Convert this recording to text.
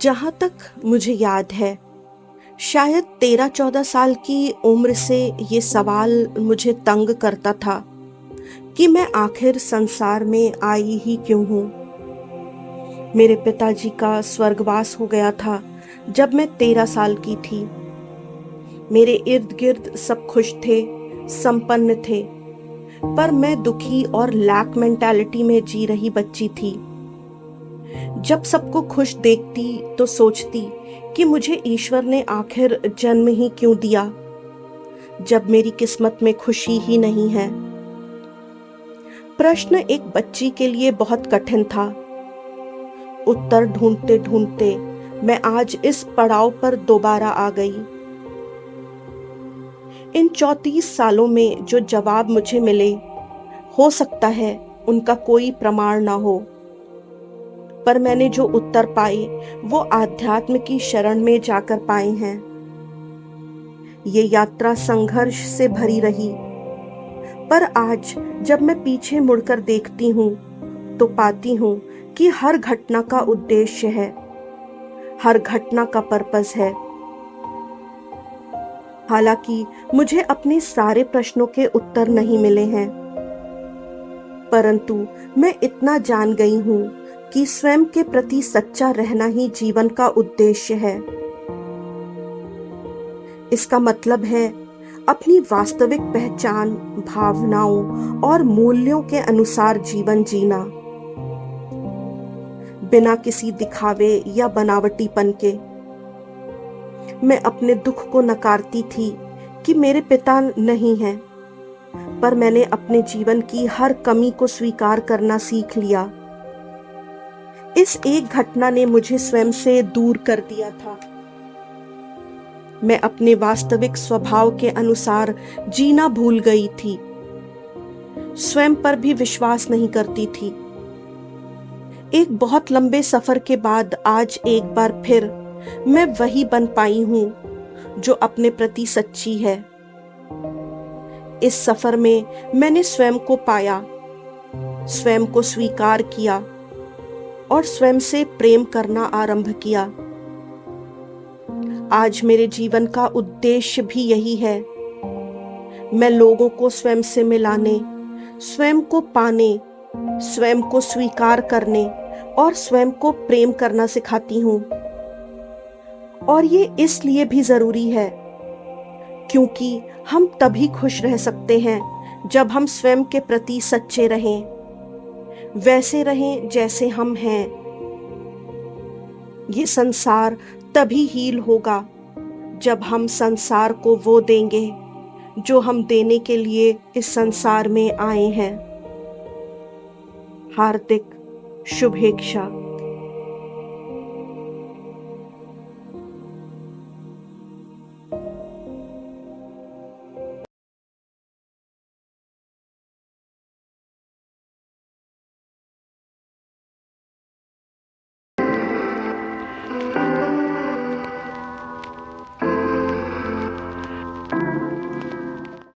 जहाँ तक मुझे याद है, शायद 13-14 साल की उम्र से ये सवाल मुझे तंग करता था कि मैं आखिर संसार में आई ही क्यों हूँ। मेरे पिताजी का स्वर्गवास हो गया था जब मैं 13 साल की थी। मेरे इर्द गिर्द सब खुश थे, संपन्न थे, पर मैं दुखी और लैक मेंटालिटी में जी रही बच्ची थी। जब सबको खुश देखती तो सोचती कि मुझे ईश्वर ने आखिर जन्म ही क्यों दिया, जब मेरी किस्मत में खुशी ही नहीं है। प्रश्न एक बच्ची के लिए बहुत कठिन था। उत्तर ढूंढते ढूंढते मैं आज इस पड़ाव पर दोबारा आ गई। इन 34 सालों में जो जवाब मुझे मिले, हो सकता है उनका कोई प्रमाण ना हो, पर मैंने जो उत्तर पाए वो आध्यात्म की शरण में जाकर पाए हैं। ये यात्रा संघर्ष से भरी रही, पर आज जब मैं पीछे मुड़कर देखती हूँ तो पाती हूँ कि हर घटना का उद्देश्य है, हर घटना का पर्पस है। हालांकि मुझे अपने सारे प्रश्नों के उत्तर नहीं मिले हैं, परंतु मैं इतना जान गई हूँ कि स्वयं के प्रति सच्चा रहना ही जीवन का उद्देश्य है। इसका मतलब है अपनी वास्तविक पहचान, भावनाओं और मूल्यों के अनुसार जीवन जीना, बिना किसी दिखावे या बनावटीपन के। मैं अपने दुख को नकारती थी कि मेरे पिता नहीं हैं, पर मैंने अपने जीवन की हर कमी को स्वीकार करना सीख लिया। इस एक घटना ने मुझे स्वयं से दूर कर दिया था। मैं अपने वास्तविक स्वभाव के अनुसार जीना भूल गई थी, स्वयं पर भी विश्वास नहीं करती थी। एक बहुत लंबे सफर के बाद आज एक बार फिर मैं वही बन पाई हूँ जो अपने प्रति सच्ची है। इस सफर में मैंने स्वयं को पाया, स्वयं को स्वीकार किया और स्वयं से प्रेम करना आरंभ किया। आज मेरे जीवन का उद्देश्य भी यही है। मैं लोगों को स्वयं से मिलाने, स्वयं को पाने, स्वयं को स्वीकार करने और स्वयं को प्रेम करना सिखाती हूँ। और ये इसलिए भी जरूरी है क्योंकि हम तभी खुश रह सकते हैं जब हम स्वयं के प्रति सच्चे रहें, वैसे रहें जैसे हम हैं। ये संसार तभी हील होगा जब हम संसार को वो देंगे जो हम देने के लिए इस संसार में आए हैं। हार्दिक शुभेच्छा।